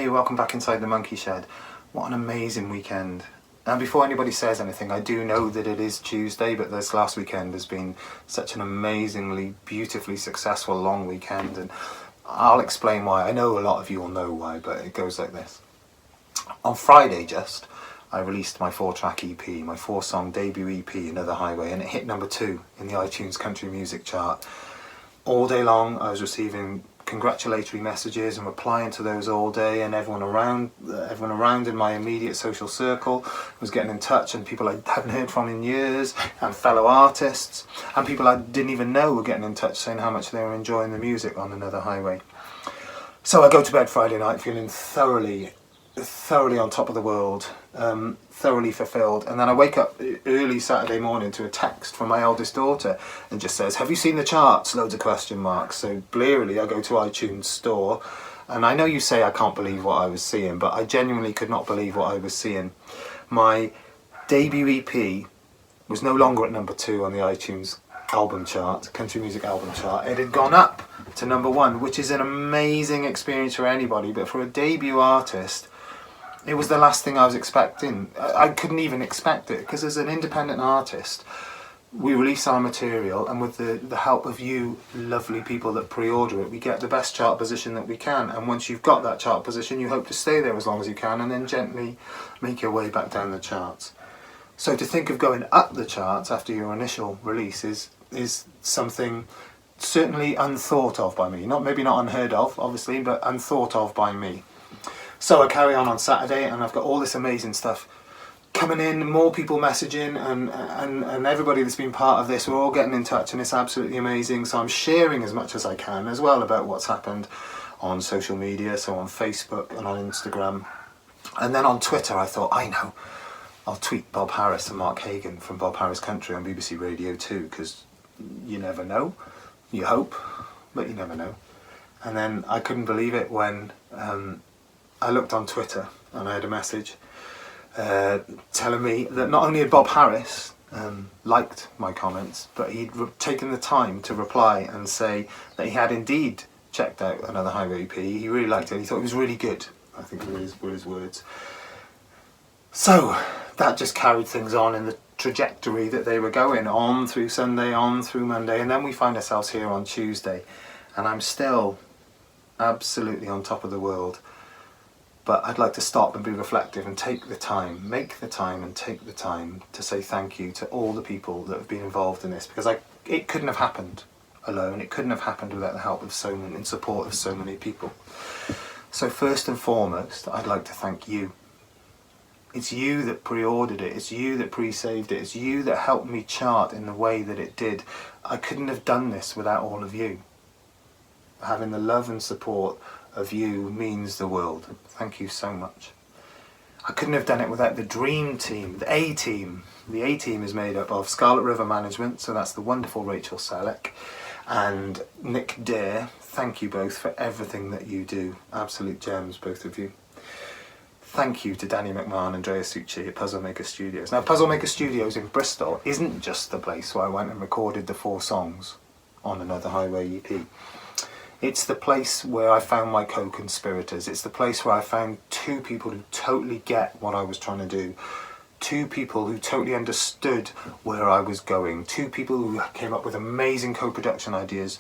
you, welcome back inside the monkey shed. What an amazing weekend. And before anybody says anything, I do know that it is Tuesday, but this last weekend has been such an amazingly, beautifully successful long weekend, and I'll explain why. I know a lot of you will know why, but it goes like this. On Friday I released my 4-track EP, my 4-song debut EP, Another Highway, and it hit number 2 in the iTunes country music chart. All day long I was receiving congratulatory messages and replying to those all day, and everyone around in my immediate social circle was getting in touch, and people I hadn't heard from in years, and fellow artists, and people I didn't even know were getting in touch saying how much they were enjoying the music on Another Highway. So I go to bed Friday night feeling thoroughly on top of the world, thoroughly fulfilled, and then I wake up early Saturday morning to a text from my eldest daughter and just says, "Have you seen the charts?" Loads of question marks. So blearily I go to iTunes store, and I know you say I can't believe what I was seeing, but I genuinely could not believe what I was seeing. My debut EP was no longer at number 2 on the iTunes album chart, country music album chart. It had gone up to number 1, which is an amazing experience for anybody, but for a debut artist it was the last thing I was expecting. I couldn't even expect it, because as an independent artist, we release our material, and with the help of you lovely people that pre-order it, we get the best chart position that we can. And once you've got that chart position, you hope to stay there as long as you can, and then gently make your way back down the charts. So to think of going up the charts after your initial release is something certainly unthought of by me. Maybe not unheard of, obviously, but unthought of by me. So I carry on Saturday, and I've got all this amazing stuff coming in, more people messaging, and everybody that's been part of this, we're all getting in touch, and it's absolutely amazing. So I'm sharing as much as I can as well about what's happened on social media, so on Facebook and on Instagram. And then on Twitter I thought, I know, I'll tweet Bob Harris and Mark Hagan from Bob Harris Country on BBC Radio 2, because you never know. You hope, but you never know. And then I couldn't believe it when I looked on Twitter and I had a message telling me that not only had Bob Harris liked my comments, but he'd taken the time to reply and say that he had indeed checked out Another Highway EP. He really liked it. He thought it was really good, I think were his words. So that just carried things on in the trajectory that they were going on through Sunday, on through Monday, and then we find ourselves here on Tuesday, and I'm still absolutely on top of the world. But I'd like to stop and be reflective and take the time, make the time and take the time to say thank you to all the people that have been involved in this, because it couldn't have happened alone. It couldn't have happened without the help of so many and support of so many people. So first and foremost, I'd like to thank you. It's you that pre-ordered it, it's you that pre-saved it, it's you that helped me chart in the way that it did. I couldn't have done this without all of you. Having the love and support of you means the world. Thank you so much. I couldn't have done it without the dream team, the A-team. The A-team is made up of Scarlet River Management, so that's the wonderful Rachel Selleck, and Nick Dare. Thank you both for everything that you do. Absolute gems, both of you. Thank you to Danny McMahon and Andrea Succi at Puzzle Maker Studios. Now, Puzzle Maker Studios in Bristol isn't just the place where I went and recorded the 4 songs on Another Highway EP. It's the place where I found my co-conspirators. It's the place where I found 2 people who totally get what I was trying to do. 2 people who totally understood where I was going. 2 people who came up with amazing co-production ideas.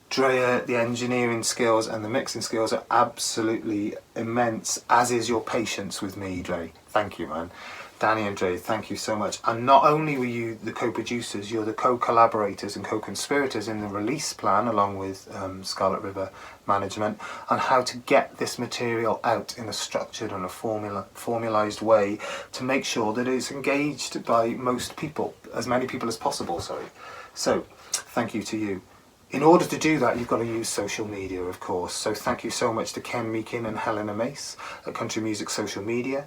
Drea, the engineering skills and the mixing skills are absolutely immense, as is your patience with me, Dre. Thank you, man. Danny and Dre, thank you so much. And not only were you the co-producers, you're the co-collaborators and co-conspirators in the release plan, along with Scarlet River Management, on how to get this material out in a structured and a formalised way to make sure that it's engaged by most people, as many people as possible, sorry. So, thank you to you. In order to do that, you've got to use social media, of course. So thank you so much to Ken Meakin and Helena Mace at Country Music Social Media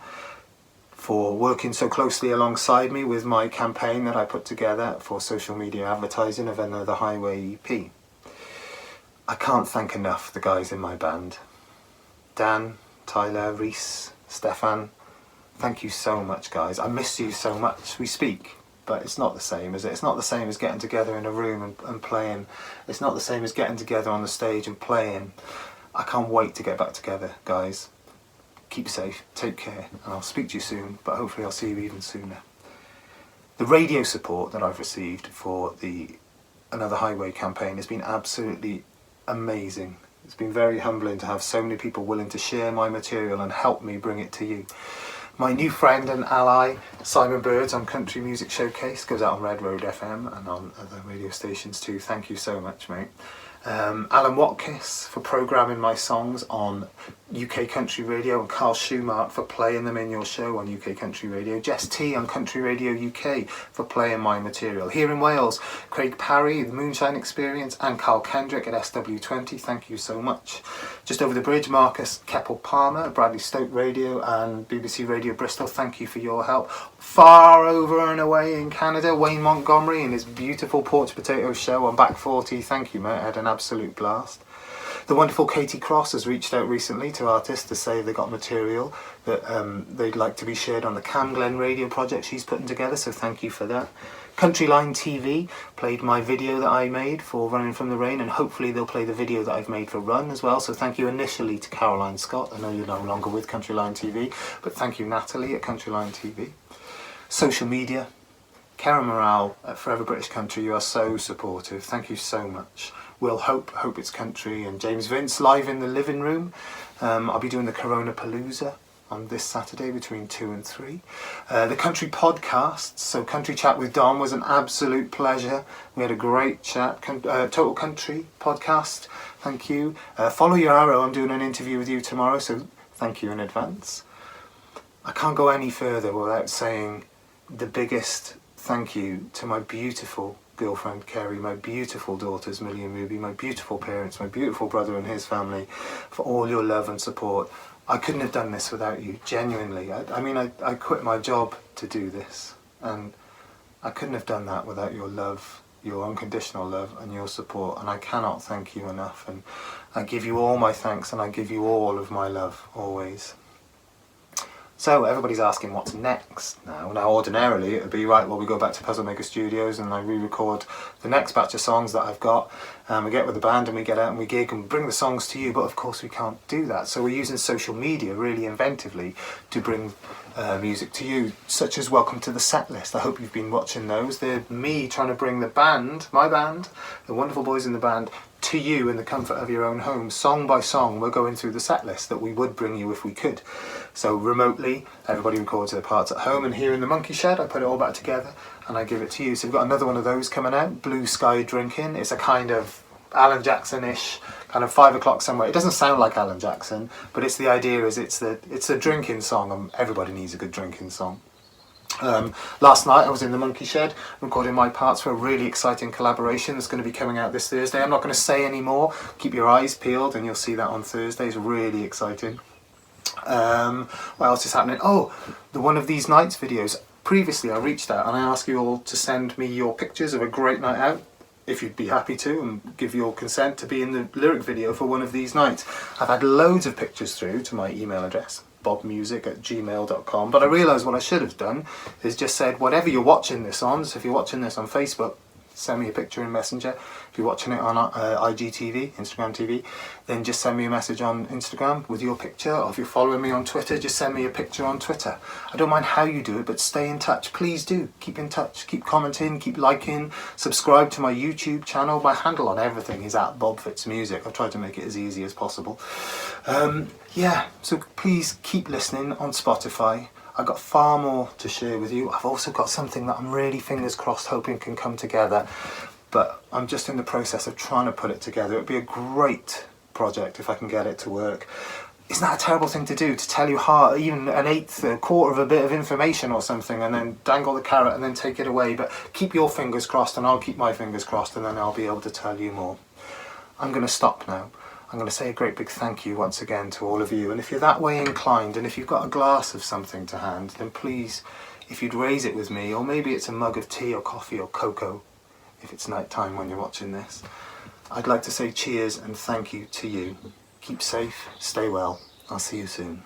for working so closely alongside me with my campaign that I put together for social media advertising of Another Highway EP. I can't thank enough the guys in my band. Dan, Tyler, Reese, Stefan, thank you so much, guys. I miss you so much. We speak, but it's not the same, is it? It's not the same as getting together in a room and playing. It's not the same as getting together on the stage and playing. I can't wait to get back together, guys. keep safe, take care, and I'll speak to you soon, but hopefully I'll see you even sooner. The radio support that I've received for the Another Highway campaign has been absolutely amazing. It's been very humbling to have so many people willing to share my material and help me bring it to you. My new friend and ally, Simon Birds on Country Music Showcase, goes out on Red Road FM and on other radio stations too. Thank you so much, mate. Alan Watkiss for programming my songs on UK Country Radio, and Carl Schumart for playing them in your show on UK Country Radio. Jess T on Country Radio UK for playing my material. Here in Wales, Craig Parry, The Moonshine Experience, and Carl Kendrick at SW20, thank you so much. Just over the bridge, Marcus Keppel-Palmer, Bradley Stoke Radio and BBC Radio Bristol, thank you for your help. Far over and away in Canada, Wayne Montgomery and his beautiful Porch Potato show on Back 40, thank you mate, I had an absolute blast. The wonderful Katie Cross has reached out recently to artists to say they got material that they'd like to be shared on the Cam Glen radio project she's putting together, so thank you for that. Countryline TV played my video that I made for Running From the Rain, and hopefully they'll play the video that I've made for Run as well, so thank you initially to Caroline Scott. I know you're no longer with Countryline TV, but thank you Natalie at Countryline TV. Social media, Karen Morale at Forever British Country, you are so supportive, thank you so much. Will Hope It's Country, and James Vince live in the living room. I'll be doing the Corona Palooza on this Saturday between 2 and 3. The Country Podcasts, so Country Chat with Dom was an absolute pleasure. We had a great chat. Total Country Podcast, thank you. Follow Your Arrow, I'm doing an interview with you tomorrow, so thank you in advance. I can't go any further without saying the biggest thank you to my beautiful girlfriend Kerry, my beautiful daughters Millie and Ruby, my beautiful parents, my beautiful brother and his family, for all your love and support. I couldn't have done this without you, genuinely. I quit my job to do this, and I couldn't have done that without your love, your unconditional love and your support, and I cannot thank you enough, and I give you all my thanks and I give you all of my love, always. So everybody's asking what's next now. Now ordinarily it would be, right, well we go back to Puzzle Maker Studios and I re-record the next batch of songs that I've got, and we get with the band and we get out and we gig and bring the songs to you, but of course we can't do that. So we're using social media really inventively to bring music to you, such as Welcome to the Set List. I hope you've been watching those. They're me trying to bring the band, my band, the wonderful boys in the band, to you in the comfort of your own home. Song by song we're going through the set list that we would bring you if we could. So remotely everybody records their parts at home, and here in the Monkey Shed I put it all back together and I give it to you. So we've got another one of those coming out, Blue Sky Drinking. It's a kind of Alan Jackson-ish, kind of 5 o'clock somewhere. It doesn't sound like Alan Jackson, but it's the idea is it's a drinking song, and everybody needs a good drinking song. Last night I was in the Monkey Shed recording my parts for a really exciting collaboration that's going to be coming out this Thursday. I'm not going to say any more, keep your eyes peeled and you'll see that on Thursday. It's really exciting. What else is happening? Oh, the One of These Nights videos. Previously I reached out and I asked you all to send me your pictures of a great night out, if you'd be happy to, and give your consent to be in the lyric video for One of These Nights. I've had loads of pictures through to my email address, bobmusic@gmail.com, but I realised what I should have done is just said whatever you're watching this on. So if you're watching this on Facebook, send me a picture in Messenger. If you're watching it on IGTV, Instagram TV, then just send me a message on Instagram with your picture, or if you're following me on Twitter, just send me a picture on Twitter. I don't mind how you do it, but stay in touch. Please do. Keep in touch, keep commenting, keep liking, subscribe to my YouTube channel. My handle on everything is @BobFitzMusic. I've tried to make it as easy as possible. Yeah, so please keep listening on Spotify. I've got far more to share with you. I've also got something that I'm really fingers crossed hoping can come together, but I'm just in the process of trying to put it together. It'd be a great project if I can get it to work. Isn't that a terrible thing to do, to tell you even an eighth, a quarter of a bit of information or something, and then dangle the carrot and then take it away? But keep your fingers crossed and I'll keep my fingers crossed, and then I'll be able to tell you more. I'm going to stop now. I'm going to say a great big thank you once again to all of you, and if you're that way inclined and if you've got a glass of something to hand, then please, if you'd raise it with me, or maybe it's a mug of tea or coffee or cocoa if it's night time when you're watching this, I'd like to say cheers and thank you to you. Keep safe, stay well, I'll see you soon.